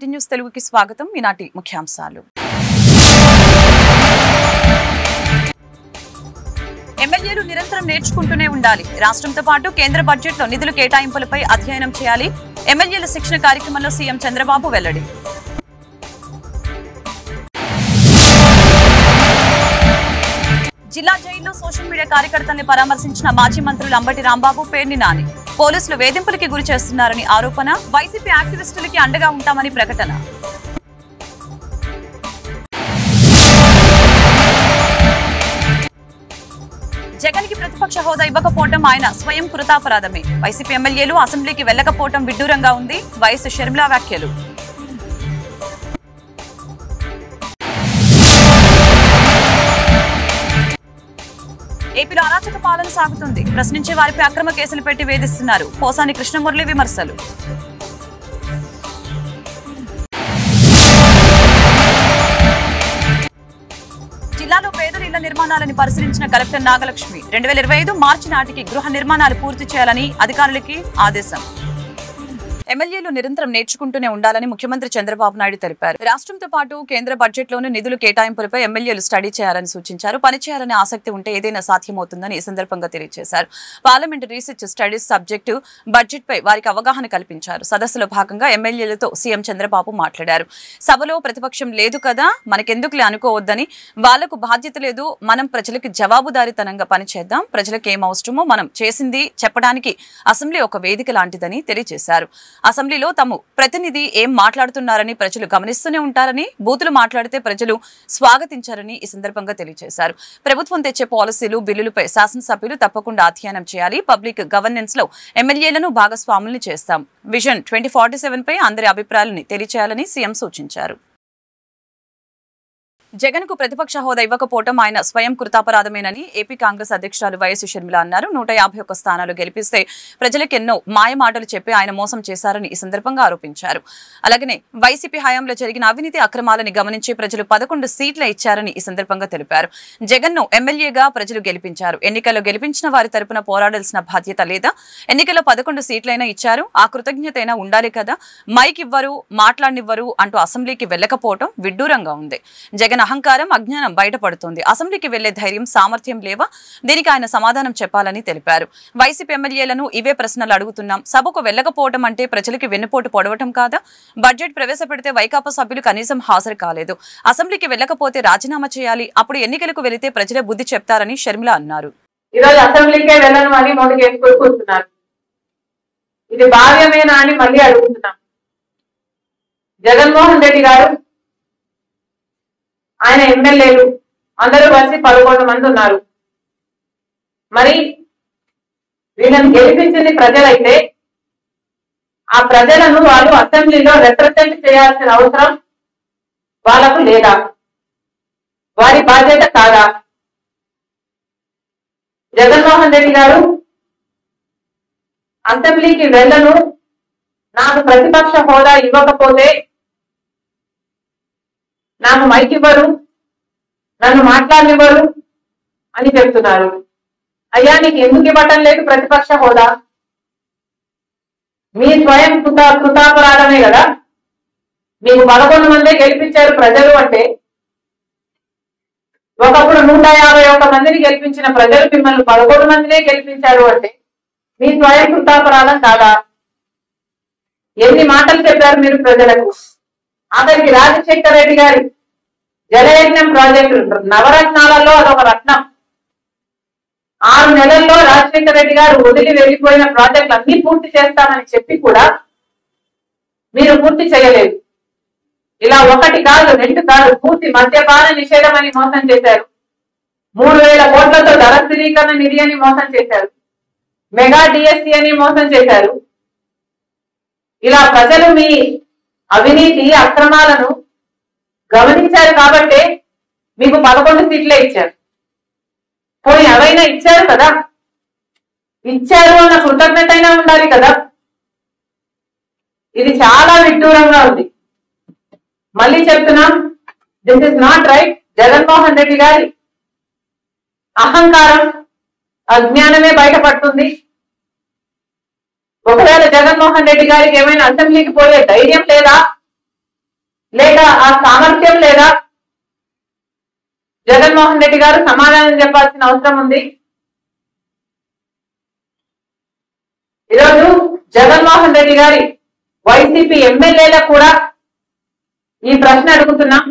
18 news తెలుగుకి స్వాగతం. ఈనాటి ముఖ్యాంశాలు. ఎమ్మెల్యేలు నిరంతరం నేర్చుకుంటూనే ఉండాలి. రాష్ట్రంతో పాటు కేంద్ర బడ్జెట్లో నిధుల కేటాయింపులపై అధ్యయనం చేయాలి. ఎమ్మెల్యేల శిక్షణ కార్యక్రమంలో సీఎం చంద్రబాబు వెల్లడి. జిల్లా జైల్లో సోషల్ మీడియా కార్యకర్తల్ని పరామర్శించిన మాజీ మంత్రులు అంబటి రాంబాబు, పేర్ని నాని. పోలీసులు వేధింపులకి గురి చేస్తున్నారని ఆరోపణ. వైసీపీ యాక్టివిస్టులకి అండగా ఉంటామని ప్రకటన. జగన్ కి ప్రతిపక్ష హోదా ఇవ్వకపోవటం ఆయన స్వయం కృతాపరాధమే. వైసీపీ ఎమ్మెల్యేలు అసెంబ్లీకి వెళ్లకపోవటం విడ్డూరంగా ఉంది. వైఎస్ షర్మిల వ్యాఖ్యలు. ఏపీలో అరాచక పాలన సాగుతుంది. ప్రశ్నించే వారిపై అక్రమ కేసులు పెట్టి వేధిస్తున్నారు. పోసాని కృష్ణమురళి విమర్శలు. జిల్లాలో పేదల ఇళ్ల నిర్మాణాలను పరిశీలించిన కలెక్టర్ నాగలక్ష్మి 2025 మార్చి నాటికి గృహ నిర్మాణాలు పూర్తి చేయాలని అధికారులకి ఆదేశం. ఎమ్మెల్యేలు నిరంతరం నేర్చుకుంటూనే ఉండాలని ముఖ్యమంత్రి చంద్రబాబు నాయుడు తెలిపారు. రాష్ట్రంతో పాటు కేంద్ర బడ్జెట్లోని నిధులు కేటాయింపులపై ఎమ్మెల్యేలు స్టడీ చేయాలని సూచించారు. పనిచేయాలని ఆసక్తి ఉంటే ఏదైనా సాధ్యమవుతుందని ఈ సందర్భంగా తెలియజేశారు. పార్లమెంట్ రీసెర్చ్ స్టడీస్ సబ్జెక్టు బడ్జెట్పై వారికి అవగాహన కల్పించారు. సదస్సులో భాగంగా ఎమ్మెల్యేలతో సీఎం చంద్రబాబు మాట్లాడారు. సభలో ప్రతిపక్షం లేదు కదా, మనకెందుకులే అనుకోవద్దని, వాళ్లకు బాధ్యత లేదు, మనం ప్రజలకు జవాబుదారీతనంగా పనిచేద్దాం, ప్రజలకు ఏం అవసరమో మనం చేసింది చెప్పడానికి అసెంబ్లీ ఒక వేదిక లాంటిదని తెలియజేశారు. అసెంబ్లీలో తమ ప్రతినిధి ఏం మాట్లాడుతున్నారని ప్రజలు గమనిస్తూనే ఉంటారని, బూతులు మాట్లాడితే ప్రజలు స్వాగతించారని ఈ సందర్భంగా తెలియజేశారు. ప్రభుత్వం తెచ్చే పాలసీలు, బిల్లులపై శాసనసభ్యులు తప్పకుండా అధ్యయనం చేయాలి. పబ్లిక్ గవర్నెన్స్ లో ఎమ్మెల్యేలను భాగస్వాముల్ని చేస్తాం. విజన్ 2047 పై అందరి అభిప్రాయాలని తెలియచేయాలని సీఎం సూచించారు. జగన్ కు ప్రతిపక్ష హోదా ఇవ్వకపోవటం ఆయన స్వయం కృతాపరాధమేనని ఏపీ కాంగ్రెస్ అధ్యక్షురాలు వైఎస్ షర్మిల అన్నారు. 151 స్థానాలు గెలిపిస్తే ప్రజలకు ఎన్నో మాయ మాటలు చెప్పి ఆయన మోసం చేశారని ఈ సందర్భంగా ఆరోపించారు. అలాగనే వైసీపీ హయాంలో జరిగిన అవినీతి అక్రమాలని గమనించి ప్రజలు 11 సీట్ల ఇచ్చారని ఈ సందర్భంగా తెలిపారు. జగన్ ను ఎమ్మెల్యేగా ప్రజలు గెలిపించారు. ఎన్నికల్లో గెలిపించిన వారి తరపున పోరాడాల్సిన బాధ్యత లేదా? ఎన్నికల్లో 11 సీట్లైనా ఇచ్చారు, ఆ కృతజ్ఞత అయినా ఉండాలి కదా. మైక్ ఇవ్వరు, మాట్లాడనివ్వరు అంటూ అసెంబ్లీకి వెళ్లకపోవడం విడ్డూరంగా ఉంది. జగన్ అహంకారం, అజ్ఞానం బయటపడుతుంది. అసెంబ్లీకి వెళ్లే ధైర్యం, సామర్థ్యం లేవా? దీనికి ఆయన సమాధానం చెప్పాలని తెలిపారు. వైసీపీ ఎమ్మెల్యేలను ఇవే ప్రశ్నలు అడుగుతున్నాం. సభకు వెళ్లకపోవడం అంటే ప్రజలకి వెన్నుపోటు పొడవటం కాదా? బడ్జెట్ ప్రవేశపెడితే వైకాపా సభ్యులు కనీసం హాజరు కాలేదు. అసెంబ్లీకి వెళ్లకపోతే రాజీనామా చేయాలి. అప్పుడు ఎన్నికలకు వెళితే ప్రజలే బుద్ధి చెప్తారని షర్మిల అన్నారు. ఈరోజు అసెంబ్లీకే వెళ్ళను అని మొదటి వేసుకొని కూర్చున్నారు. ఇది భావ్యమేనా అని మళ్ళీ అడుగుతున్నాం. జగన్మోహన్ రెడ్డి గారు, ఆయన ఎమ్మెల్యేలు అందరూ కలిసి 11 మంది ఉన్నారు. మరి వీళ్ళని గెలిపించింది ప్రజలైతే ఆ ప్రజలను వాళ్ళు అసెంబ్లీలో రిప్రజెంట్ చేయాల్సిన అవసరం వాళ్ళకు లేదా? వారి బాధ్యత కాదా? జగన్మోహన్ రెడ్డి గారు అసెంబ్లీకి వెళ్ళను, నాకు ప్రతిపక్ష హోదా ఇవ్వకపోతే నాకు మైక్ ఇవ్వరు, నన్ను మాట్లాడనివ్వరు అని చెప్తున్నారు. అయ్యా, నీకు ఎందుకు ఇవ్వటం లేదు ప్రతిపక్ష హోదా? మీ స్వయం కృతాపరాధమే కదా. మీకు 11 మందే గెలిపించారు ప్రజలు అంటే, ఒకప్పుడు 151 మందిని గెలిపించిన ప్రజలు మిమ్మల్ని 11 మందినే గెలిపించారు అంటే మీ స్వయం కృతాపరాధం కాదా? ఎన్ని మాటలు చెప్పారు మీరు ప్రజలకు? ఆఖరికి రాజశేఖర రెడ్డి గారి జలయజ్ఞం ప్రాజెక్టు నవరత్నాలలో అదొక రత్నం. 6 నెలల్లో రాజశేఖర రెడ్డి గారు వదిలి వెళ్లిపోయిన ప్రాజెక్టులు అన్ని పూర్తి చేస్తామని చెప్పి కూడా మీరు పూర్తి చేయలేదు. ఇలా 1 కాదు 2 కాదు, పూర్తి మద్యపాన నిషేధం అని మోసం చేశారు. 3000 కోట్లతో ధర స్థిరీకరణ నిధి అని మోసం చేశారు. మెగా డిఎస్సి అని మోసం చేశారు. ఇలా ప్రజలు మీ అవినీతి అక్రమాలను గమనించారు కాబట్టే మీకు 11 సీట్లే ఇచ్చారు. పోనీ అవైనా ఇచ్చారు కదా, ఇచ్చారు అన్న కృతజ్ఞత అయినా ఉండాలి కదా. ఇది చాలా విడ్డూరంగా ఉంది. మళ్ళీ చెప్తున్నాం, this is not right. Jaganmohan Reddy గారి అహంకారం, అజ్ఞానమే బయటపడుతుంది. ఒకవేళ జగన్మోహన్ రెడ్డి గారికి ఏమైనా అసెంబ్లీకి పోయే ధైర్యం లేదా, లేక ఆ సామర్థ్యం లేదా? జగన్మోహన్ రెడ్డి గారు సమాధానం చెప్పాల్సిన అవసరం ఉంది. ఈరోజు జగన్మోహన్ రెడ్డి గారి వైసీపీ ఎమ్మెల్యేలకు కూడా ఈ ప్రశ్న అడుగుతున్నాం.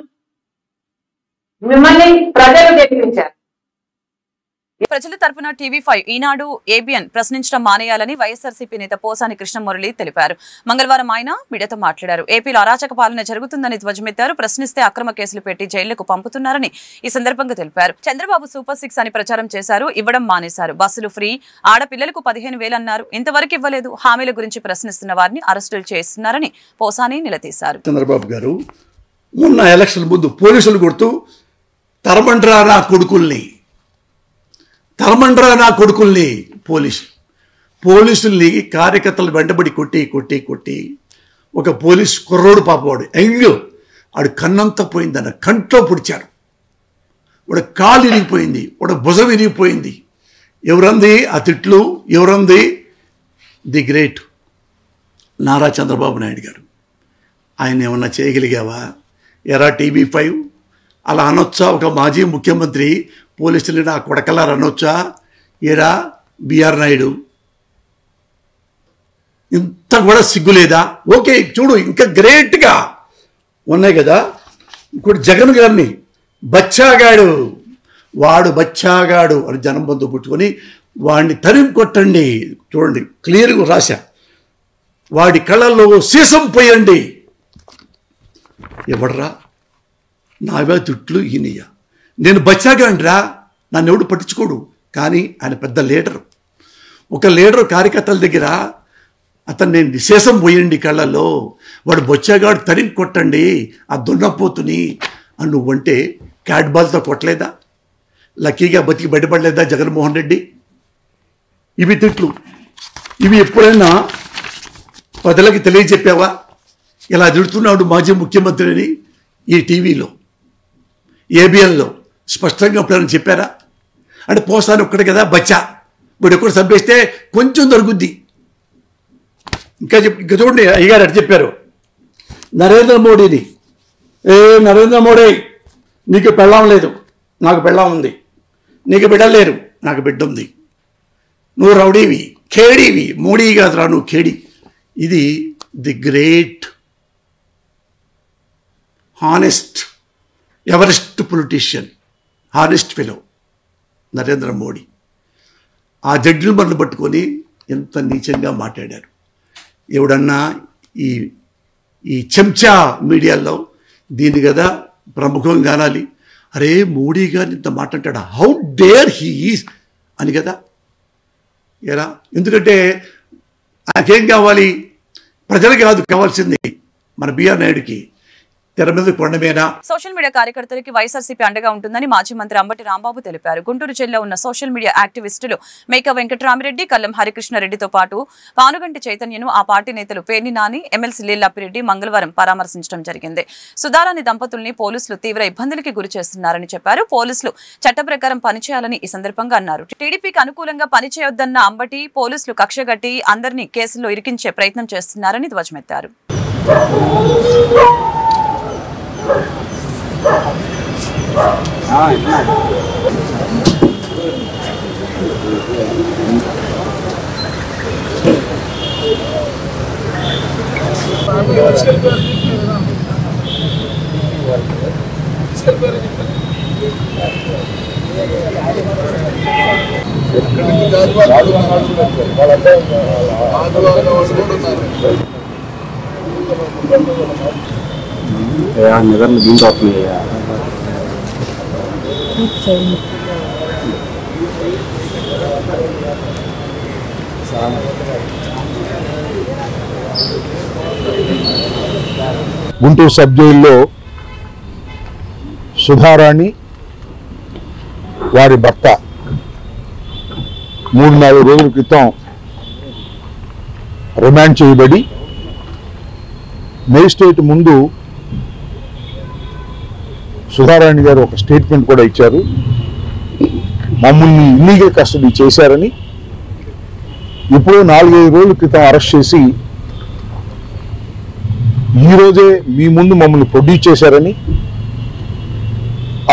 మిమ్మల్ని ప్రజలు గెలిపించారు. ప్రజల తరపున టీవీ5 ఈనాడు ఏబిఎన్ ప్రశ్నించడం మానేయాలని వైఎస్ఆర్సీపీ నేత పోసాని కృష్ణమురళి తెలిపారు. మంగళవారం ఆయన మీడియాతో మాట్లాడారు. ఏపీలో అరాచక పాలన జరుగుతుందని ధ్వజమెత్తారు. ప్రశ్నిస్తే అక్రమ కేసులు పెట్టి జైళ్లకు పంపుతున్నారని ఈ సందర్భంగా తెలిపారు. చంద్రబాబు సూపర్ 6 అని ప్రచారం చేశారు, ఇవ్వడం మానేశారు. బస్సులు ఫ్రీ, ఆడపిల్లలకు 15,000 అన్నారు, ఇంతవరకు ఇవ్వలేదు. హామీల గురించి ప్రశ్నిస్తున్న వారిని అరెస్టులు చేస్తున్నారని పోసాని నిలదీశారు. చంద్రబాబు గారు మొన్న ఎలక్షన్ ముందు పోలీసులు కొడుతూ తరమండ్రా నా కొడుకుల్ని పోలీసుల్ని కార్యకర్తలు వెంటబడి కొట్టి ఒక పోలీస్ కుర్రోడు పాపవాడు ఎంగు ఆడు కన్నంతా పోయిందన్న కంట్లో పొడిచాడు. వాడు కాలు ఇరిగిపోయింది, వాడు భుజం ఇరిగిపోయింది. ఎవరంది ఆ తిట్లు? ఎవరంది? ది గ్రేట్ నారా చంద్రబాబు నాయుడు గారు. ఆయన ఏమన్నా చేయగలిగావా? ఎరా టీవీ5 అలా అనొచ్చా? ఒక మాజీ ముఖ్యమంత్రి పోలీసులు నా కొడకలారు అనొచ్చా? ఏరా బిఆర్ నాయుడు, ఇంత కూడా సిగ్గులేదా? ఓకే చూడు, ఇంకా గ్రేట్గా ఉన్నాయి కదా. ఇంకోటి జగన్ గారిని బచ్చాగాడు అని జనం బంధు పుట్టుకొని వాడిని తరిమి కొట్టండి. చూడండి క్లియర్గా రాశా, వాడి కళ్ళల్లో సీసం పోయండి. ఎవడరా నావే తిట్లు ఈయనయ్య? నేను బచ్చాగాండ్రా, నన్ను ఎవడు పట్టించుకోడు. కానీ ఆయన పెద్ద లీడరు. ఒక లీడరు కార్యకర్తల దగ్గర అతను నేను విశేషం పోయండి కళ్ళల్లో, వాడు బొచ్చాగాడు తరిగి కొట్టండి ఆ దున్నపోతుని అని నువ్వంటే క్యాట్ బాల్తో కొట్టలేదా? లక్కీగా బతికి బయటపడలేదా జగన్మోహన్ రెడ్డి? ఇవి తిట్లు, ఇవి ఎప్పుడైనా ప్రజలకి తెలియజెప్పావా? ఇలా తిడుతున్నాడు మాజీ ముఖ్యమంత్రి అని ఈ టీవీలో ఏబిఎన్లో స్పష్టంగా ఎప్పుడైనా చెప్పారా? అంటే పోసాను ఒక్కడే కదా బచ్చా, వీడు ఎక్కడ చంపేస్తే కొంచెం దొరుకుద్ది. ఇంకా చూడండి అయ్యగారు అటు చెప్పారు నరేంద్ర మోడీని, నరేంద్ర మోడీ నీకు పెళ్ళాం లేదు, నాకు పెళ్ళాం ఉంది. నీకు బిడ్డలేరు, నాకు బిడ్డ ఉంది. నువ్వు రౌడీవి, ఖేడీవి. మోడీ కాదురా నువ్వు, ఖేడీ. ఇది the great honest Everest politician, honest fellow Narendra Modi. ఆ జడ్జిమెంట్ను పట్టుకొని ఎంత నీచంగా మాట్లాడారు. ఎవడన్నా ఈ చెంచా మీడియాలో దీన్ని కదా ప్రముఖంగా అనాలి. అరే మోడీ గారిని ఇంత మాట్లాడాడు, హౌ డేర్ హీ ఈజ్ అని కదా. ఎలా? ఎందుకంటే నాకేం కావాలి? ప్రజలకు కాదు కావాల్సింది, మన బిఆర్ నాయుడుకి తెర మీద కొండమేనా. సోషల్ మీడియా కార్యకర్తలకి వైఎస్ఆర్సీపీ అండగా ఉంటుందని మాజీ మంత్రి అంబటి రాంబాబు తెలిపారు. గుంటూరు జిల్లా ఉన్న సోషల్ మీడియా యాక్టివిస్టులు మేక వెంకటరామిరెడ్డి, కల్లం హరికృష్ణారెడ్డితో పాటు పానుగంటి చైతన్యను ఆ పార్టీ నేతలు పేర్ని నాని, ఎమ్మెల్సీ లీలాపిరెడ్డి మంగళవారం పరామర్శించడం జరిగింది. సుధారాణి దంపతుల్ని పోలీసులు తీవ్ర ఇబ్బందులకి గురి చేస్తున్నారని చెప్పారు. పోలీసులు చట్ట ప్రకారం పనిచేయాలని ఈ సందర్భంగా అన్నారు. టీడీపీకి అనుకూలంగా పనిచేయొద్దన్న అంబటి పోలీసులు కక్షగట్టి అందరినీ కేసుల్లో ఇరికించే ప్రయత్నం చేస్తున్నారని ధ్వజమెత్తారు. నిద్ర దీంతో వస్తుంది. గుంటూరు సబ్ జైల్లో సుధారాణి వారి భర్త 3-4 రోజుల క్రితం రిమాండ్ చేయబడి మేజిస్ట్రేట్ ముందు సుధారాణి గారు ఒక స్టేట్మెంట్ కూడా ఇచ్చారు. మమ్మల్ని ఇల్లీగల్ కస్టడీ చేశారని, ఇప్పుడు 4-5 రోజుల క్రితం అరెస్ట్ చేసి ఈరోజే మీ ముందు మమ్మల్ని ప్రొడ్యూస్ చేశారని,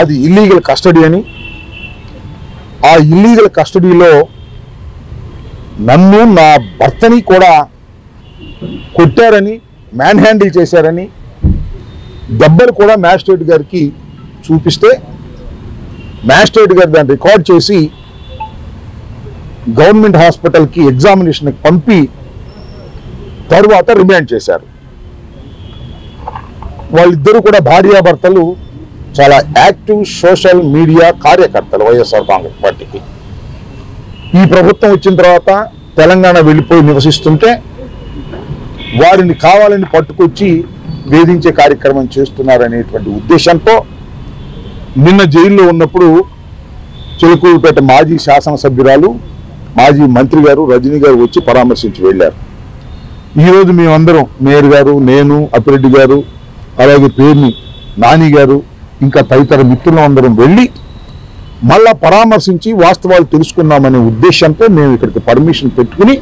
అది ఇల్లీగల్ కస్టడీ అని, ఆ ఇల్లీగల్ కస్టడీలో నన్ను నా భర్తని కూడా కొట్టారని, మ్యాన్ హ్యాండిల్ చేశారని, దెబ్బలు కూడా మ్యాజిస్ట్రేట్ గారికి చూపిస్తే మ్యాజిస్ట్రేట్ గారు దాన్ని రికార్డ్ చేసి గవర్నమెంట్ హాస్పిటల్కి ఎగ్జామినేషన్కి పంపి తరువాత రిమాండ్ చేశారు. వాళ్ళిద్దరూ కూడా భార్యాభర్తలు చాలా యాక్టివ్ సోషల్ మీడియా కార్యకర్తలు వైఎస్ఆర్ కాంగ్రెస్ పార్టీకి. ఈ ప్రభుత్వం వచ్చిన తర్వాత తెలంగాణ వెళ్ళిపోయి నివసిస్తుంటే వారిని కావాలని పట్టుకొచ్చి వేధించే కార్యక్రమం చేస్తున్నారనేటువంటి ఉద్దేశంతో నిన్న జైల్లో ఉన్నప్పుడు చిలుకూరుపేట మాజీ శాసనసభ్యురాలు, మాజీ మంత్రి గారు రజనీ గారు వచ్చి పరామర్శించి వెళ్ళారు. ఈరోజు మేమందరం, మేయర్ గారు, నేను, అప్పిరెడ్డి గారు, అలాగే పేర్ని నాని గారు, ఇంకా తదితర మిత్రులందరం వెళ్ళి మళ్ళా పరామర్శించి వాస్తవాలు తెలుసుకున్నామనే ఉద్దేశంతో మేము ఇక్కడికి పర్మిషన్ పెట్టుకుని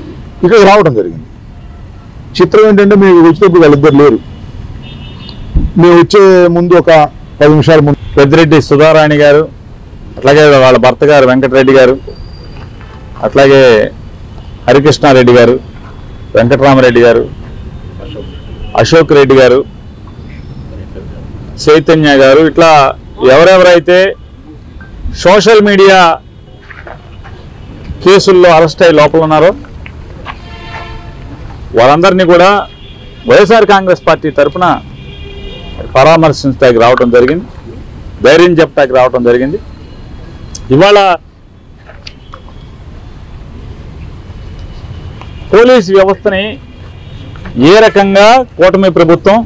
ఇక్కడికి రావడం జరిగింది. చిత్రం ఏంటంటే మేము వచ్చేటప్పుడు వాళ్ళిద్దరు లేరు. మేము వచ్చే ముందు ఒక 10 నిమిషాల ముందు పెద్దిరెడ్డి సుధారాణి గారు, అట్లాగే వాళ్ళ భర్త గారు వెంకటరెడ్డి గారు, అట్లాగే హరికృష్ణారెడ్డి గారు, వెంకటరామరెడ్డి గారు, అశోక్ రెడ్డి గారు, చైతన్య గారు, ఇట్లా ఎవరెవరైతే సోషల్ మీడియా కేసుల్లో అరెస్ట్ అయ్యి లోపల ఉన్నారో వాళ్ళందరినీ కూడా వైఎస్ఆర్ కాంగ్రెస్ పార్టీ తరఫున పరామర్శించడానికి రావడం జరిగింది, ధైర్యం చెప్పడానికి రావడం జరిగింది. ఇవాళ పోలీస్ వ్యవస్థని ఏ రకంగా కూటమి ప్రభుత్వం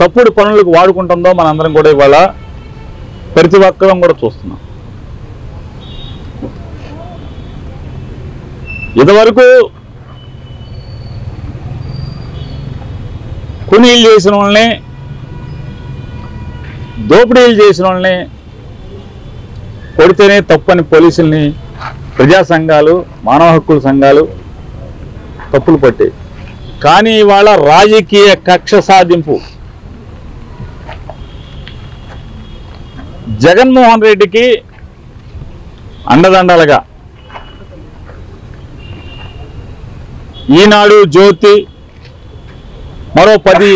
తప్పుడు పనులకు వాడుకుంటుందో మనందరం కూడా ఇవాళ ప్రతి ఒక్కరం కూడా చూస్తున్నాం. ఇదివరకు కూనీలు చేసిన వాళ్ళని, దోపిడీలు చేసిన వాళ్ళని కొడితేనే తప్పని పోలీసుల్ని ప్రజా సంఘాలు, మానవ హక్కుల సంఘాలు తప్పులు పట్టాయి. కానీ ఇవాళ రాజకీయ కక్ష సాధింపు జగన్మోహన్ రెడ్డికి అండదండలుగా ఈనాడు, జ్యోతి, మరో 10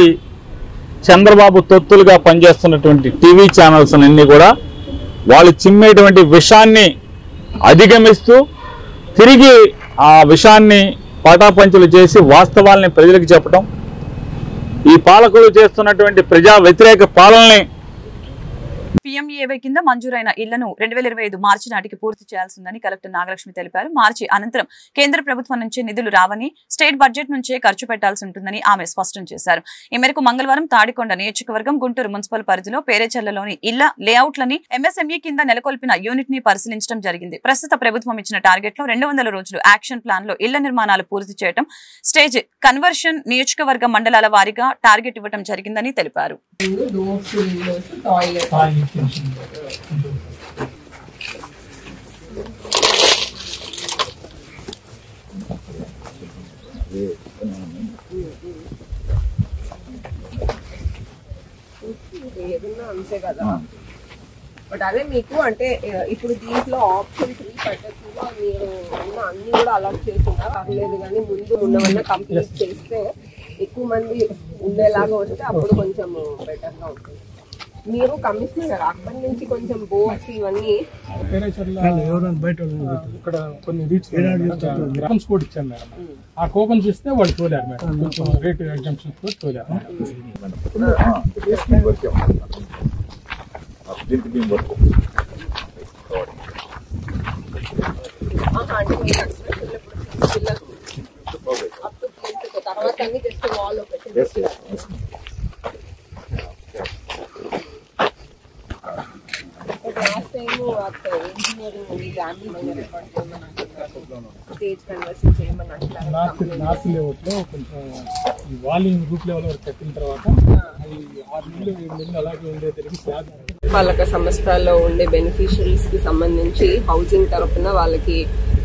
చంద్రబాబు తొత్తులుగా పనిచేస్తున్నటువంటి టీవీ ఛానల్స్ అన్నీ కూడా వాళ్ళు చిమ్మేటువంటి విషాన్ని అధిగమిస్తూ తిరిగి ఆ విషాన్ని పటాపంచలు చేసి వాస్తవాల్ని ప్రజలకు చెప్పడం, ఈ పాలకులు చేస్తున్నటువంటి ప్రజా వ్యతిరేక పాలనని పీఎంఏవై కింద మంజూరైన ఇళ్లను 2025 మార్చి నాటికి పూర్తి చేయాల్సిందని కలెక్టర్ నాగలక్ష్మి తెలిపారు. మార్చి అనంతరం కేంద్ర ప్రభుత్వం నుంచి నిధులు రావని, స్టేట్ బడ్జెట్ నుంచే ఖర్చు పెట్టాల్సి ఉంటుందని ఆమె స్పష్టం చేశారు. ఈ మేరకు మంగళవారం తాడికొండ నియోజకవర్గం గుంటూరు మున్సిపల్ పరిధిలో పేరేచర్లలోని ఇళ్ల లేఅవుట్లని ఎంఎస్ఎంఈ కింద నెలకొల్పిన యూనిట్ ని పరిశీలించడం జరిగింది. ప్రస్తుత ప్రభుత్వం ఇచ్చిన టార్గెట్ లో 200 రోజులు యాక్షన్ ప్లాన్ లో ఇళ్ల నిర్మాణాలు పూర్తి చేయడం, స్టేజ్ కన్వర్షన్ నియోజకవర్గ మండలాల వారీగా టార్గెట్ ఇవ్వడం జరిగిందని తెలిపారు. ఏదన్నా అంతే కదా. బట్ అదే మీకు అంటే ఇప్పుడు దీంట్లో ఆప్షన్ 3 పద్ధతిలో మీరు అన్ని కూడా అలాట్ చేసినా పర్లేదు, కానీ ముందు ఉన్నవన్నీ కంప్లీట్ చేస్తే ఎక్కువ మంది ఉండేలాగా వస్తే అప్పుడు కొంచెం బెటర్ గా ఉంటుంది. మీరు కమిషనర్ గారు అక్కడి నుంచి కొంచెం బోర్డ్స్ ఇవన్నీ ఇక్కడ కొన్ని కూపన్స్ కూడా ఇచ్చాను మేడం. ఆ కూపన్స్ ఇస్తే వాళ్ళు చూడారు మేడం, కొంచెం రేట్ ఎగ్జామ్షన్స్ కూడా చూడారు. తర్వాత అన్ని జస్ట్ వాల్ పెట్టి last time engineering stage conversion చేయమని నార్త్ లెవెల్ లో కొంచెం వాల్యూమ్ రూట్ లెవెల్ వరకు కట్టిన తర్వాత 6 నెలలు 7 నెలలు అలాగే ఉండే తిరిగి పాలక సంస్థల్లో ఉండే బెనిఫిషరీస్ కి సంబంధించి హౌసింగ్ తరఫున వాళ్ళకి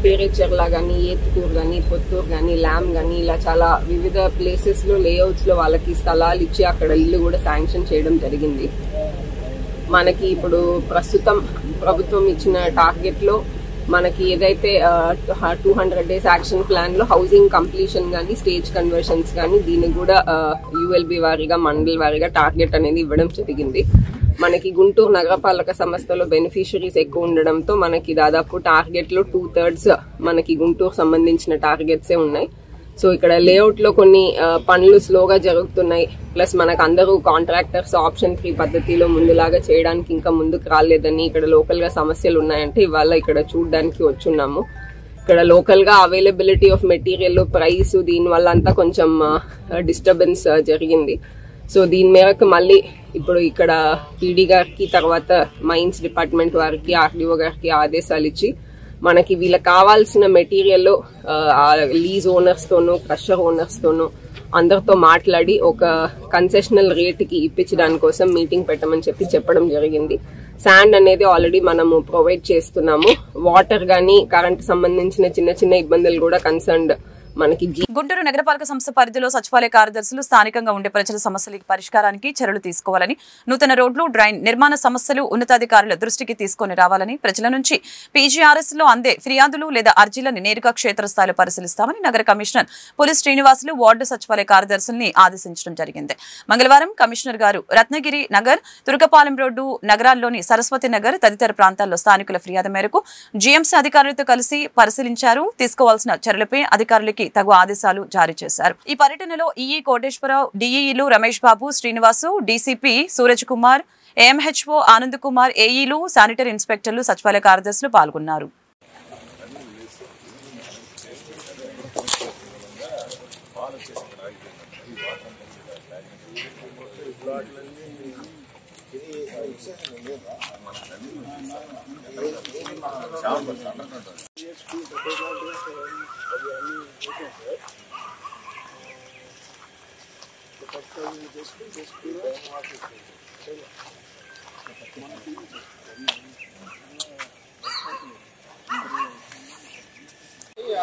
పేరేచెర్ల కానీ, ఏత్కూర్ కానీ, పొత్తూరు కానీ, ల్యామ్ కానీ, ఇలా చాలా వివిధ ప్లేసెస్లో లేఅవుట్స్లో వాళ్ళకి స్థలాలు ఇచ్చి అక్కడ ఇల్లు కూడా శాంక్షన్ చేయడం జరిగింది. మనకి ఇప్పుడు ప్రస్తుతం ప్రభుత్వం ఇచ్చిన టార్గెట్లో మనకి ఏదైతే 200 days యాక్షన్ ప్లాన్ లో హౌసింగ్ కంప్లీషన్ కానీ, స్టేజ్ కన్వర్షన్స్ కానీ దీనికి కూడా యుఎల్బి వారీగా, మండల్ వారీగా టార్గెట్ అనేది ఇవ్వడం జరిగింది. మనకి గుంటూరు నగరపాలక సంస్థలో బెనిఫిషరీస్ ఎక్కువ ఉండడంతో మనకి దాదాపు టార్గెట్ లో 2/3 మనకి గుంటూరు సంబంధించిన టార్గెట్సే ఉన్నాయి. సో ఇక్కడ లేఅవుట్ లో కొన్ని పనులు స్లోగా జరుగుతున్నాయి. ప్లస్ మనకు అందరూ కాంట్రాక్టర్స్ ఆప్షన్ 3 పద్ధతిలో ముందులాగా చేయడానికి ఇంకా ముందుకు రాలేదని, ఇక్కడ లోకల్ గా సమస్యలు ఉన్నాయంటే ఇవాళ ఇక్కడ చూడడానికి వచ్చున్నాము. ఇక్కడ లోకల్ గా అవైలబిలిటీ ఆఫ్ మెటీరియల్, ప్రైస్, దీని వల్ల అంతా కొంచెం డిస్టర్బెన్స్ జరిగింది. సో దీని మేరకు మళ్ళీ ఇప్పుడు ఇక్కడ పీడీ గారికి, తర్వాత మైన్స్ డిపార్ట్మెంట్ వారికి, ఆర్డీఓ గారికి ఆదేశాలు ఇచ్చి మనకి వీళ్ళకి కావాల్సిన మెటీరియల్ లీజ్ ఓనర్స్ తోనూ, క్రషర్ ఓనర్స్ తోనూ అందరితో మాట్లాడి ఒక కన్సెషనల్ రేట్ కి ఇప్పించడానికి కోసం మీటింగ్ పెట్టమని చెప్పడం జరిగింది. శాండ్ అనేది ఆల్రెడీ మనము ప్రొవైడ్ చేస్తున్నాము. వాటర్ గానీ, కరెంట్ సంబంధించిన చిన్న చిన్న ఇబ్బందులు కూడా కన్సర్న్డ్ మనకి. గుంటూరు నగరపాలక సంస్థ పరిధిలో సచివాలయ కార్యదర్శులు స్థానికంగా ఉండే ప్రజల సమస్యల పరిష్కారానికి చర్యలు తీసుకోవాలని, నూతన రోడ్లు, డ్రైన్ నిర్మాణ సమస్యలు ఉన్నతాధికారుల దృష్టికి తీసుకుని రావాలని, ప్రజల నుంచి పీజీఆర్ఎస్ లో అందే ఫిర్యాదులు లేదా అర్జీలను నేరుగా క్షేత్రస్థాయిలో పరిశీలిస్తామని నగర కమిషనర్ పులి శ్రీనివాసులు వార్డు సచివాలయ కార్యదర్శుల్ని ఆదేశించడం జరిగింది. మంగళవారం కమిషనర్ గారు రత్నగిరి నగర్, తురకపాలెం రోడ్డు, నగరాల్లోని సరస్వతి నగర్ తదితర ప్రాంతాల్లో స్థానికుల ఫిర్యాదు మేరకు జీఎంసీ అధికారులతో కలిసి పరిశీలించారు. తీసుకోవాల్సిన చర్యలపై అధికారులకి తగు ఆదేశాలు జారీ చేశారు. ఈ పర్యటనలో ఈఈ కోటేశ్వరరావు, డిఈఈలు రమేష్ బాబు, శ్రీనివాసు, డీసీపీ సూరజ్ కుమార్, ఏఎంహెచ్ఓ ఆనంద్ కుమార్, ఏఈలు, శానిటరీ ఇన్స్పెక్టర్లు, సచివాలయ కార్యదర్శులు పాల్గొన్నారు.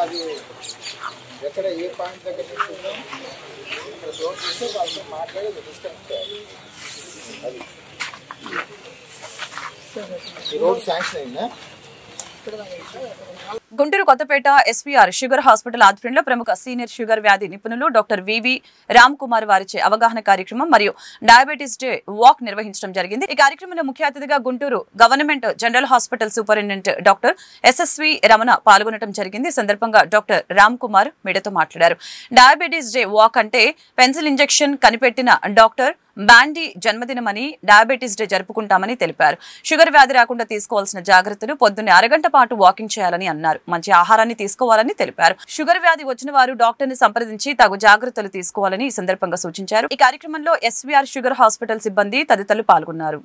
అది ఎక్కడ ఏ పాయింట్ దగ్గర తీసుకుంటాం ఇక్కడ డోర్ చేస్తే వాళ్ళతో మాట్లాడి డిస్కస్ చేయాలి. అది రోడ్ శాంక్షన్ అయిందా? Guntur Kothapeta SVR sugar hospital ఆధ్వర్యంలో ప్రముఖ సీనియర్ షుగర్ వ్యాధి నిపుణులు డాక్టర్ వివి రామ్ కుమార్ వారిచే అవగాహన కార్యక్రమం మరియు డయాబెటీస్ డే వాక్ నిర్వహించడం జరిగింది. ఈ కార్యక్రమంలో ముఖ్య అతిథిగా Guntur government general hospital superintendent doctor SSV Ramana పాల్గొనడం జరిగింది. ఈ సందర్భంగా డాక్టర్ రామ్ కుమార్ మీడియాతో మాట్లాడారు. డయాబెటీస్ డే వాక్ అంటే పెన్సిల్ ఇంజెక్షన్ కనిపెట్టిన డాక్టర్ బాండీ జన్మదినమని, డయాబెటీస్ డే జరుపుకుంటామని తెలిపారు. షుగర్ వ్యాధి రాకుండా తీసుకోవాల్సిన జాగ్రత్తలు, పొద్దున్నే అరగంట పాటు వాకింగ్ చేయాలని అన్నారు. మంచి ఆహారాన్ని తీసుకోవాలని తెలిపారు. షుగర్ వ్యాధి వచ్చిన వారు డాక్టర్ ని సంప్రదించి తగు జాగ్రత్తలు తీసుకోవాలని ఈ సందర్భంగా సూచించారు. ఈ కార్యక్రమంలో ఎస్వీఆర్ షుగర్ హాస్పిటల్ సిబ్బంది తదితరులు పాల్గొన్నారు.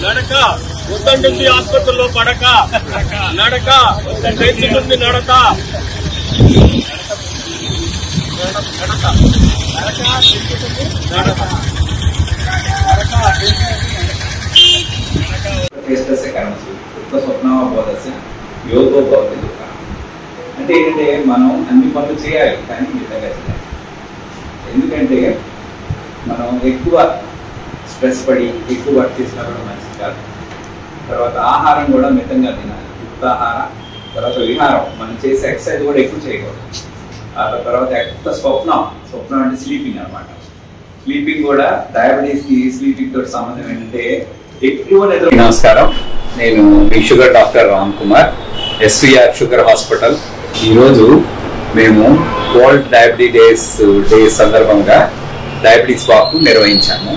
నడక వద్దంటుంది ఆసుపత్రిలో పడక, నడక పెంచుతుంది నడక, అంటే ఏంటంటే మనం అన్ని పనులు చేయాలి కానీ మితంగా చేయాలి. ఎందుకంటే మనం ఎక్కువ స్ట్రెస్ పడి ఎక్కువ వర్క్ చేసినా కూడా మంచిది కాదు. తర్వాత ఆహారం కూడా మితంగా తినాలి, యుక్తాహారం. తర్వాత విహారం, మనం చేసే ఎక్సర్సైజ్ కూడా ఎక్కువ చేయకూడదు. ఆ తర్వాత ఎక్కువ స్వప్నం అంటే స్లీపింగ్ అనమాట. స్లీపింగ్ కూడా డయాబెటీస్ కి స్లీపింగ్ తోటి సంబంధం ఏంటంటే ఎక్కువ నిద్ర. నమస్కారం, నేను మీ sugar doctor Ram Kumar, SVR sugar hospital ఈరోజు మేము వరల్డ్ డయాబెటీస్ డే సందర్భంగా డయాబెటీస్ వాక్ నిర్వహించాము.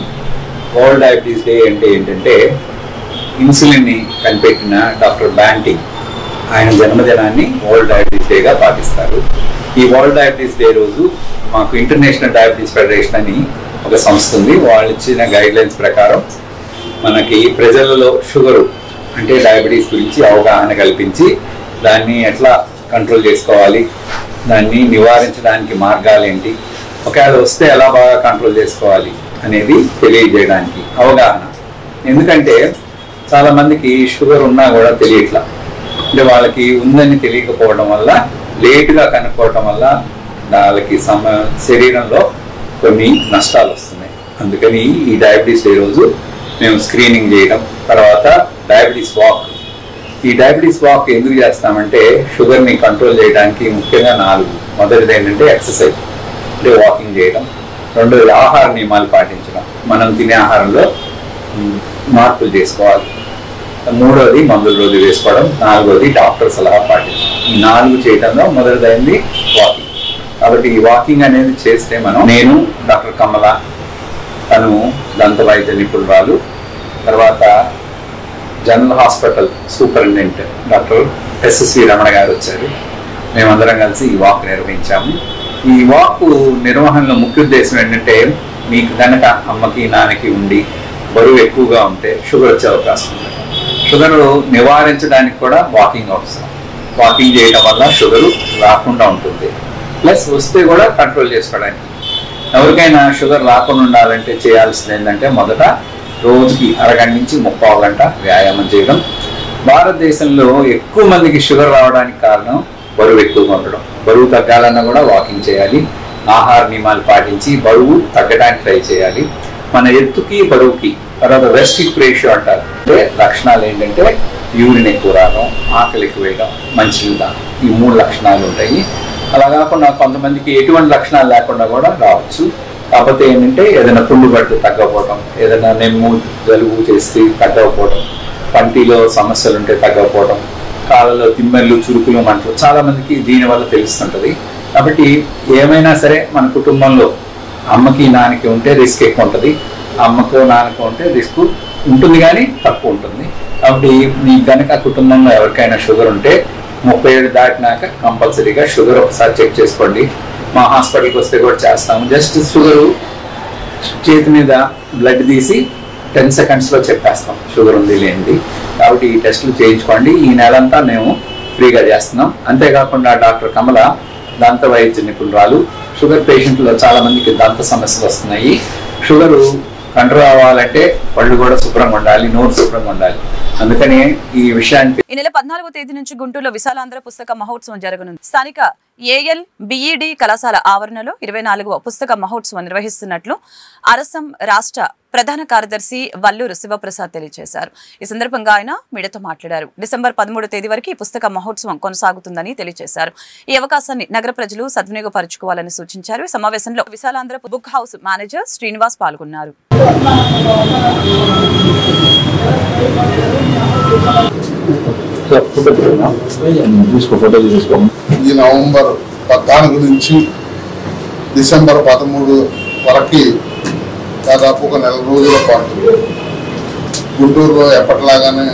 వరల్డ్ డయాబెటీస్ డే అంటే ఏంటంటే ఇన్సులిన్ ని కనిపెట్టిన డాక్టర్ బ్యాంటింగ్ ఆయన జన్మదినాన్ని వరల్డ్ డయాబెటీస్ డేగా పాటిస్తారు. ఈ వరల్డ్ డయాబెటీస్ డే రోజు మాకు ఇంటర్నేషనల్ డయాబెటీస్ ఫెడరేషన్ అని ఒక సంస్థ ఉంది. వాళ్ళు ఇచ్చిన గైడ్ లైన్స్ ప్రకారం మనకి ప్రజలలో షుగరు అంటే డయాబెటీస్ గురించి అవగాహన కల్పించి దాన్ని ఎట్లా కంట్రోల్ చేసుకోవాలి, దాన్ని నివారించడానికి మార్గాలు ఏంటి, ఒకవేళ వస్తే ఎలా బాగా కంట్రోల్ చేసుకోవాలి అనేది తెలియజేయడానికి అవగాహన. ఎందుకంటే చాలా మందికి షుగర్ ఉన్నా కూడా తెలియట్లా, అంటే వాళ్ళకి ఉందని తెలియకపోవడం వల్ల లేటుగా కనుక్కోవడం వల్ల వాళ్ళకి శరీరంలో కొన్ని నష్టాలు వస్తున్నాయి. అందుకని ఈ డయాబెటీస్ డే రోజు మేము స్క్రీనింగ్ చేయడం, తర్వాత డయాబెటీస్ వాక్. ఈ డయాబెటీస్ వాక్ ఎందుకు చేస్తామంటే షుగర్ని కంట్రోల్ చేయడానికి ముఖ్యంగా 4. మొదటిది ఏంటంటే ఎక్సర్సైజ్, అంటే వాకింగ్ చేయడం. రెండోది ఆహార నియమాలు పాటించడం, మనం తినే ఆహారంలో మార్పులు చేసుకోవాలి. మూడోది మందుల రోజు వేసుకోవడం. 4వది డాక్టర్ సలహా పాటించడం. ఈ 4 చేయడంలో మొదటిదైంది వాకింగ్. కాబట్టి ఈ వాకింగ్ అనేది చేస్తే నేను డాక్టర్ కమల, తను దంత వైద్య నిపుణురాలు, తర్వాత general hospital superintendent doctor SSV Ramana గారు వచ్చారు. మేమందరం కలిసి ఈ వాక్ నిర్వహించాము. ఈ వాక్ నిర్వహణలో ముఖ్య ఉద్దేశం ఏంటంటే మీకు కనుక అమ్మకి నాన్నకి ఉండి బరువు ఎక్కువగా ఉంటే షుగర్ వచ్చే అవకాశం ఉంది. షుగర్ నివారించడానికి కూడా వాకింగ్ అవసరం. వాకింగ్ చేయడం వల్ల షుగరు రాకుండా ఉంటుంది, ప్లస్ వస్తే కూడా కంట్రోల్ చేసుకోవడానికి. ఎవరికైనా షుగర్ రాకుండా ఉండాలంటే చేయాల్సింది ఏంటంటే మొదట రోజుకి అరగంట నుంచి 30 గంట వ్యాయామం చేయడం. భారతదేశంలో ఎక్కువ మందికి షుగర్ రావడానికి కారణం బరువు ఎక్కువగా ఉండడం. బరువు తగ్గాలన్నా కూడా వాకింగ్ చేయాలి, ఆహార నియమాలు పాటించి బరువు తగ్గడానికి ట్రై చేయాలి. మన ఎత్తుకి బరువుకి తర్వాత రెస్ట్రిక్ట్ రేషియో అంటారు. అంటే లక్షణాలు ఏంటంటే యూరిన్ ఎక్కువ రావడం, ఆకలి ఎక్కువ వేయడం, మంచినీళ్ళు తాగడం, ఈ 3 లక్షణాలు ఉంటాయి. అలా కాకుండా కొంతమందికి ఎటువంటి లక్షణాలు లేకుండా కూడా రావచ్చు. కాకపోతే ఏంటంటే ఏదైనా పుండు పడితే తగ్గకపోవడం, ఏదైనా నెమ్ము జలుబు చేస్తే తగ్గకపోవడం, పంటిలో సమస్యలు ఉంటే తగ్గకపోవడం, కాళ్ళలో తిమ్మెర్లు చురుకులు మంటలు చాలా మందికి దీనివల్ల తెలుస్తుంటది. కాబట్టి ఏమైనా సరే మన కుటుంబంలో అమ్మకి నాన్నకి ఉంటే రిస్క్ ఎక్కువ ఉంటుంది, అమ్మకో నాన్నకో ఉంటే రిస్క్ ఉంటుంది కానీ తక్కువ ఉంటుంది. కాబట్టి మీ కనుక కుటుంబంలో ఎవరికైనా షుగర్ ఉంటే 37 దాటినాక కంపల్సరీగా షుగర్ ఒకసారి చెక్ చేసుకోండి. మా హాస్పిటల్కి వస్తే కూడా చేస్తాము. జస్ట్ షుగరు చేతి మీద బ్లడ్ తీసి 10 సెకండ్స్లో చెప్పేస్తాం షుగర్ ఉంది లేనిది. కాబట్టి ఈ టెస్టులు చేయించుకోండి. ఈ నెలంతా మేము ఫ్రీగా చేస్తున్నాం. అంతేకాకుండా డాక్టర్ కమల దంత వైద్య నిపుణురాలు. షుగర్ పేషెంట్లో చాలా మందికి దంత సమస్యలు వస్తున్నాయి. షుగరు కంట్రోల్ అవ్వాలంటే పళ్ళు కూడా శుభ్రంగా ఉండాలి, నోరు శుభ్రంగా ఉండాలి. అందుకని ఈ విషయాన్ని ఈ నెల 14వ తేదీ నుంచి గుంటూరులో విశాలాంధ్ర పుస్తక మహోత్సవం జరగనుంది. స్థానిక ఏఎల్ బిఈడి కళాశాల ఆవరణలో 24వ పుస్తక మహోత్సవం నిర్వహిస్తున్నట్లు అరసం రాష్ట్ర ప్రధాన కార్యదర్శి వల్లూరు శివప్రసాద్ తెలియజేశారు. ఈ సందర్భంగా ఆయన మీడియాతో మాట్లాడారు. డిసెంబర్ 13వ తేదీ వరకు ఈ పుస్తక మహోత్సవం కొనసాగుతుందని తెలియజేశారు. ఈ అవకాశాన్ని నగర ప్రజలు సద్వినియోగపరచుకోవాలని సూచించారు. ఈ సమావేశంలో Visalaandhra book house manager Srinivas పాల్గొన్నారు. ఈ నవంబర్ 14 నుంచి డిసెంబర్ 13 వరకు దాదాపు ఒక 4 రోజుల పాటు గుంటూరులో ఎప్పటిలాగానే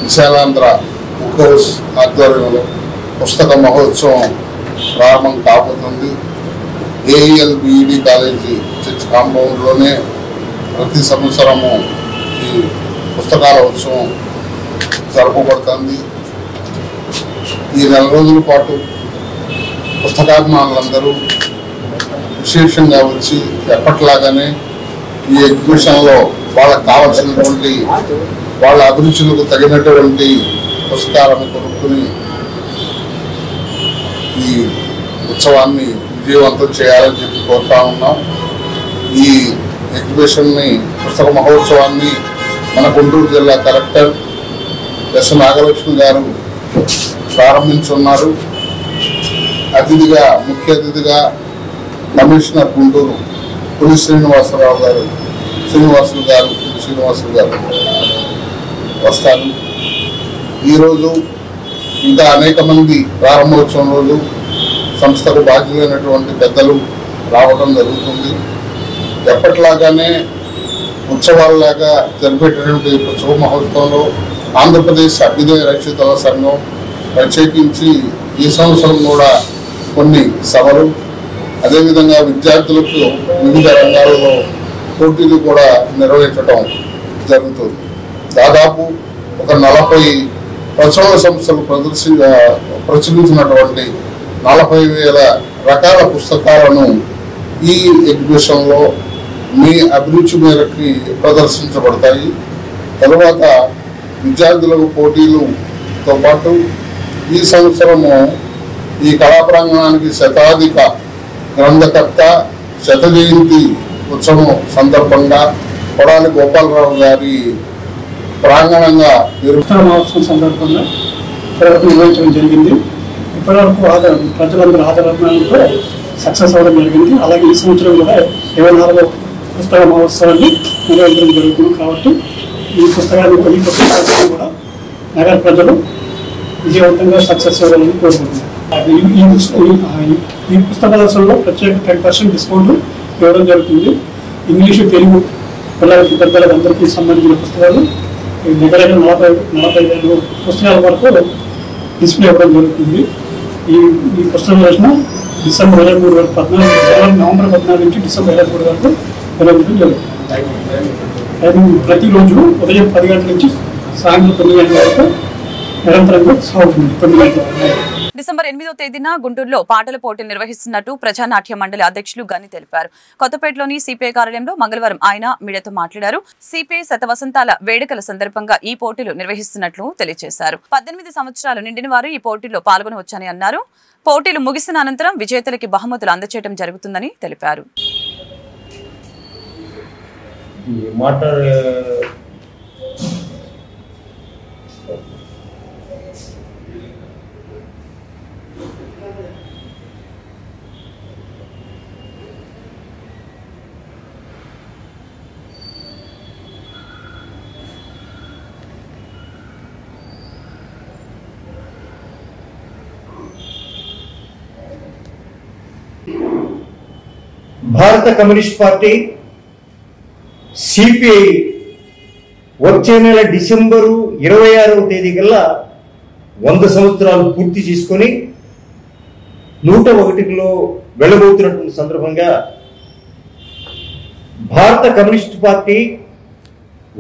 విశాలాంధ్ర బుక్ హౌస్ ఆధ్వర్యంలో పుస్తక మహోత్సవం ప్రారంభం కాబోతుంది. ఏఎల్ బిఈడి కాలేజీ చర్చ్ కాంపౌండ్లోనే ప్రతి సంవత్సరము ఈ పుస్తకాల ఉత్సవం జరపబడుతుంది. ఈ 4 రోజుల పాటు పుస్తకాభిమానులందరూ విశేషంగా వచ్చి ఎప్పటిలాగానే ఈ ఎగ్జిబిషన్లో వాళ్ళకు కావాల్సినటువంటి వాళ్ళ అభిరుచులకు తగినటువంటి పుస్తకాలను కొనుక్కుని ఈ ఉత్సవాన్ని విజయవంతం చేయాలని చెప్పి కోరుతా ఉన్నాం. ఈ ఎగ్జిబిషన్ని పుస్తక మహోత్సవాన్ని మన గుంటూరు జిల్లా కలెక్టర్ ఎస్ నాగలక్ష్మి గారు ప్రారంభించున్నారు. అతిథిగా ముఖ్య అతిథిగా కమిషనర్ గుంటూరు పులి శ్రీనివాసులు గారు వస్తారు. ఈరోజు ఇంకా అనేక మంది ప్రారంభోత్సవం రోజు సంస్థకు బాధ్యులైనటువంటి పెద్దలు రావడం జరుగుతుంది. ఎప్పటిలాగానే ఉత్సవాల్లాగా జరిపేటటువంటి ఉత్సవ మహోత్సవంలో ఆంధ్రప్రదేశ్ అభ్యుదయ రక్షితుల సంఘం ప్రత్యేకించి ఈ సంవత్సరం కూడా కొన్ని సభలు, అదేవిధంగా విద్యార్థులకు వివిధ రంగాలలో పోటీలు కూడా నిర్వహించడం జరుగుతుంది. దాదాపు ఒక 40 ప్రచురణ సంస్థలు ప్రచురించినటువంటి 40,000 రకాల పుస్తకాలను ఈ ఎగ్జిబిషన్లో మీ అభిరుచి మేరకి ప్రదర్శించబడతాయి. తరువాత విద్యార్థులకు పోటీలతో పాటు ఈ సంవత్సరము ఈ కళా ప్రాంగణానికి శతాధిక గ్రంథకర్త శత జయంతి ఉత్సవం సందర్భంగా కొడాలి గోపాలరావు గారి ప్రాంగణంగా మహోత్సవం సందర్భంగా నిర్వహించడం జరిగింది. ఇప్పటివరకు ప్రజలందరూ ఆదరణతో సక్సెస్ అవ్వడం జరిగింది. అలాగే ఈ సంవత్సరం కూడా 24వ పుస్తక మహోత్సవాన్ని నిర్వహించడం జరుగుతుంది. కాబట్టి ఈ పుస్తకాన్ని కూడా నగర ప్రజలు విజయవంతంగా సక్సెస్ అవ్వాలని కోరుకుంటున్నారు. ఈ పుస్తకాలలో ప్రత్యేక 10% డిస్కౌంట్ ఇవ్వడం జరుగుతుంది. ఇంగ్లీషు, తెలుగు పిల్లలకి, పెద్దలకి అందరికీ సంబంధించిన పుస్తకాలు దగ్గర 45 పుస్తకాల వరకు డిస్ప్లే ఇవ్వడం జరుగుతుంది. ఈ పుస్తకం రోజున డిసెంబర్ 23 వరకు 14 నవంబర్ 14 నుంచి డిసెంబర్ 23 వరకు నిర్వహించడం జరుగుతుంది. ప్రతిరోజు ఉదయం 10 గంటల నుంచి సాయంత్రం 9 గంటల వరకు నిరంతరంగా సాగుతుంది. 9 గంటల డిసెంబర్ 8వ తేదీన గుంటూరులో పాటల పోటీలు నిర్వహిస్తున్నట్టు ప్రజానాట్య మండలి అధ్యక్షులు గని తెలిపారు. కొత్తపేటలోని సిపిఐ కార్యాలయంలో మంగళవారం ఆయన మీడియాతో మాట్లాడారు. సిపిఐ శతవసంతాల వేడుకల సందర్భంగా ఈ పోటీలు నిర్వహిస్తున్నట్లు తెలియజేశారు. 18 సంవత్సరాలు నిండిన వారు ఈ పోటీల్లో పాల్గొనవచ్చని అన్నారు. పోటీలు ముగిసిన అనంతరం విజేతలకి బహుమతులు అందజేయడం జరుగుతుందని తెలిపారు. భారత కమ్యూనిస్ట్ పార్టీ సిపిఐ వచ్చే నెల డిసెంబరు 26వ తేదీ కల్లా 100 సంవత్సరాలు పూర్తి చేసుకొని 101లో వెళ్ళబోతున్నటువంటి సందర్భంగా భారత కమ్యూనిస్ట్ పార్టీ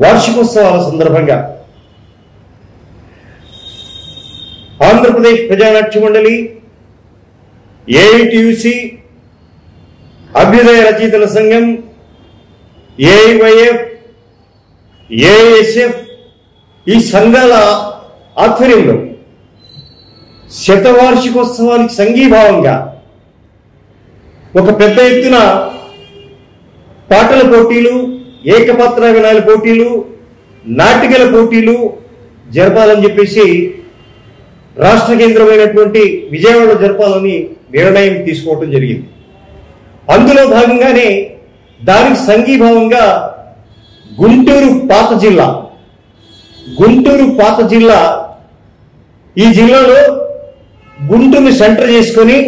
వార్షికోత్సవాల సందర్భంగా ఆంధ్రప్రదేశ్ ప్రజానాట్య మండలి, ఏఐటియుసి, అభ్యుదయ రచయితల సంఘం, ఏఐవైఎఫ్, ఏఐఎస్ఎఫ్ ఈ సంఘాల ఆధ్వర్యంలో శతవార్షికోత్సవానికి సంఘీభావంగా ఒక పెద్ద ఎత్తున పాటల పోటీలు, ఏకపాత్రాభినయాల పోటీలు, నాటికల పోటీలు జరపాలని చెప్పేసి రాష్ట్ర కేంద్రమైనటువంటి విజయవాడలో జరపాలని నిర్ణయం తీసుకోవడం జరిగింది. అందులో భాగంగానే దానికి సంఘీభావంగా గుంటూరు పాత జిల్లా ఈ జిల్లాలో గుంటూరుని సెంటర్ చేసుకొని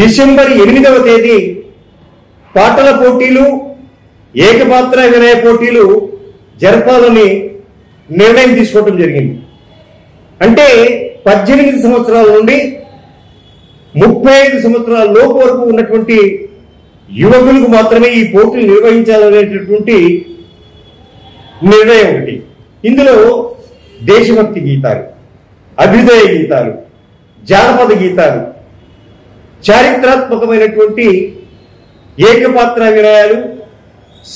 డిసెంబర్ 8వ తేదీ పాటల పోటీలు, ఏకపాత్ర వినయ పోటీలు జరపాలని నిర్ణయం తీసుకోవడం జరిగింది. అంటే 18 సంవత్సరాల నుండి 35 సంవత్సరాల లోపు వరకు ఉన్నటువంటి యువకులకు మాత్రమే ఈ పోటీలు నిర్వహించాలనేటటువంటి నిర్ణయం ఒకటి. ఇందులో దేశభక్తి గీతాలు, అభ్యుదయ గీతాలు, జానపద గీతాలు, చారిత్రాత్మకమైనటువంటి ఏకపాత్రాభినయాలు,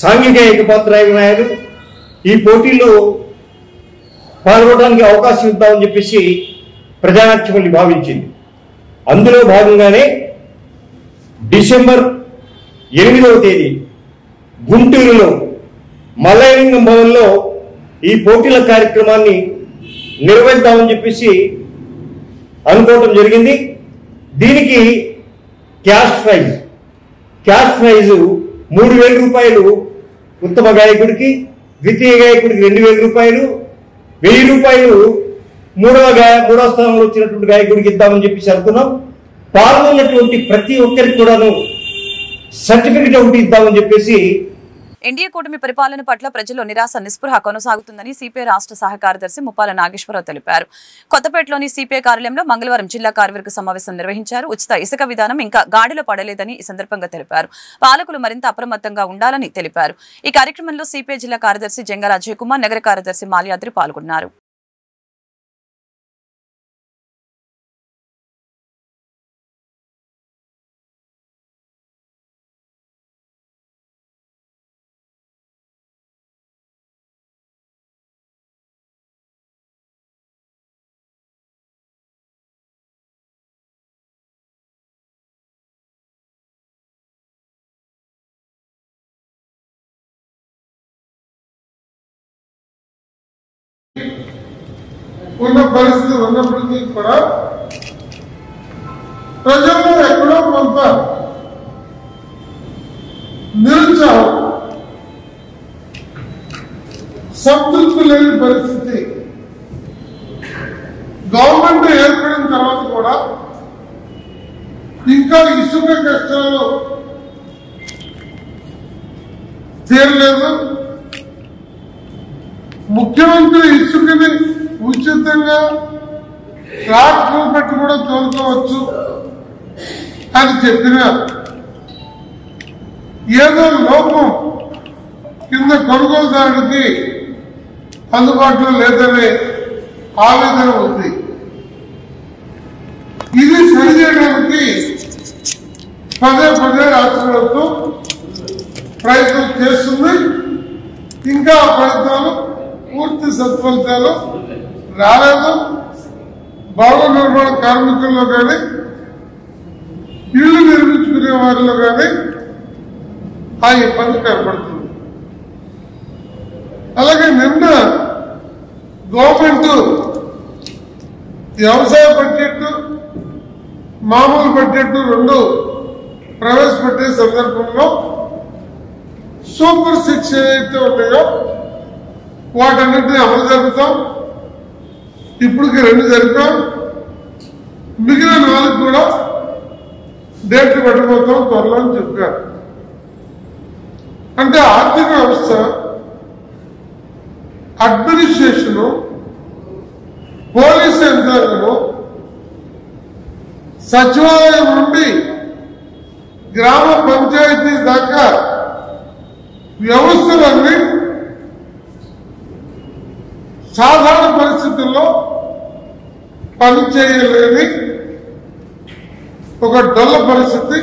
సాంఘిక ఏకపాత్రాభినయాలు ఈ పోటీల్లో పాల్గొనడానికి అవకాశం ఇద్దామని చెప్పేసి ప్రజానాట్య మండలి భావించింది. అందులో భాగంగానే డిసెంబర్ 8వ తేదీ గుంటూరులో మల్లయ్యలింగం భవన్లో ఈ పోటీల కార్యక్రమాన్ని నిర్వహిద్దామని చెప్పేసి అనుకోవటం జరిగింది. దీనికి క్యాష్ ప్రైజ్ 3,000 రూపాయలు ఉత్తమ గాయకుడికి, ద్వితీయ గాయకుడికి 2,000 రూపాయలు, 1,000 రూపాయలు మూడవ స్థానంలో వచ్చినటువంటి గాయకుడికి ఇద్దామని చెప్పేసి అనుకున్నాం. పాల్గొన్నటువంటి ప్రతి ఒక్కరికి కూడాను సర్టిఫికెట్ ఒకటి ఇద్దామని చెప్పేసి. ఎన్డీఏ కూటమి పరిపాలన పట్ల ప్రజల్లో నిరాశ నిస్పృహ కొనసాగుతుందని సిపిఐ రాష్ట్ర సహ కార్యదర్శి ముప్పాల నాగేశ్వరరావు తెలిపారు. కొత్తపేటలోని సిపిఐ కార్యాలయంలో మంగళవారం జిల్లా కార్యవర్గ సమావేశం నిర్వహించారు. ఉచిత ఇసుక విధానం ఇంకా గాడిలో పడలేదని ఈ సందర్భంగా తెలిపారు. పాలకులు మరింత అప్రమత్తంగా ఉండాలని తెలిపారు. ఈ కార్యక్రమంలో సిపిఐ జిల్లా కార్యదర్శి జంగాల అజయ్ కుమార్, నగర కార్యదర్శి మాల్యాద్రి పాల్గొన్నారు. ఉన్న పరిస్థితి ఉన్నప్పటికీ కూడా ప్రజల్లో ఎక్కడో కొంత నిరుత్సాహం, సంతృప్తి లేని పరిస్థితి. గవర్నమెంట్ ఏర్పడిన తర్వాత కూడా ఇంకా ఇసుక కష్టాలు తీరలేదు. ముఖ్యమంత్రి ఇసుకని ఉచితంగా ట్రాక్టర్ పెట్టి కూడా తోలుకోవచ్చు అని చెప్పిన ఏదో లోపం కింద కొనుగోలుదారుడికి అందుబాటులో లేదనే ఆవేదన ఉంది. ఇది సరిచేయడానికి పదే పదే రాష్ట్ర ప్రభుత్వం ప్రయత్నం చేస్తుంది. ఇంకా ప్రయత్నాలు పూర్తి సత్ఫలితాలు రాలేదు. భవన నిర్మాణ కార్మికుల్లో కానీ ఇళ్లు నిర్మించుకునే వారిలో కానీ ఆ ఇబ్బంది కనపడుతుంది. అలాగే నిన్న గవర్నమెంట్ వ్యవసాయ బడ్జెట్, మామూలు బడ్జెట్ రెండు ప్రవేశపెట్టే సందర్భంలో సూపర్ 6 ఏదైతే ఉన్నాయో వాటన్నిటిని అమలు జరుపుతాం. ఇప్పటికి 2 జరిపాం. మిగిలిన 4 కూడా డేట్ పెట్టబోతాం త్వరలో అని చెప్పారు. అంటే ఆర్థిక వ్యవస్థ, అడ్మినిస్ట్రేషను, పోలీసు యంత్రాంగము, సచివాలయం నుండి గ్రామ పంచాయతీ దాకా వ్యవస్థలన్నీ సాధారణ పరిస్థితుల్లో పనిచేయలేని ఒక డొల్ల పరిస్థితి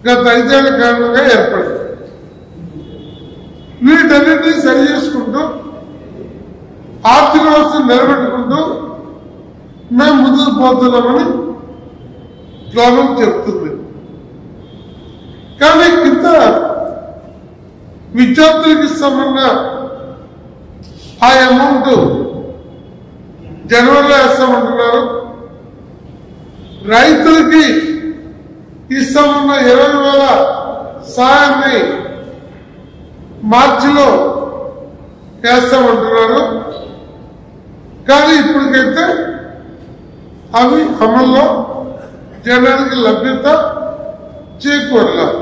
గత 5 ఏళ్ల కారణంగా ఏర్పడింది. వీటన్నిటినీ సరి చేసుకుంటూ ఆర్థిక వ్యవస్థను నిలబెట్టుకుంటూ మేము ముందుకు పోతున్నామని గవర్నమెంట్ చెప్తుంది. కానీ కింద విద్యార్థులకు ఇస్తామన్న ఆ అమౌంట్ జనవరిలో వేస్తామంటున్నారు. రైతులకి ఇస్తామన్న 20,000 సహాయాన్ని మార్చిలో వేస్తామంటున్నారు. కానీ ఇప్పటికైతే అవి అమల్లో జనానికి లభ్యత చేకూరలేదు.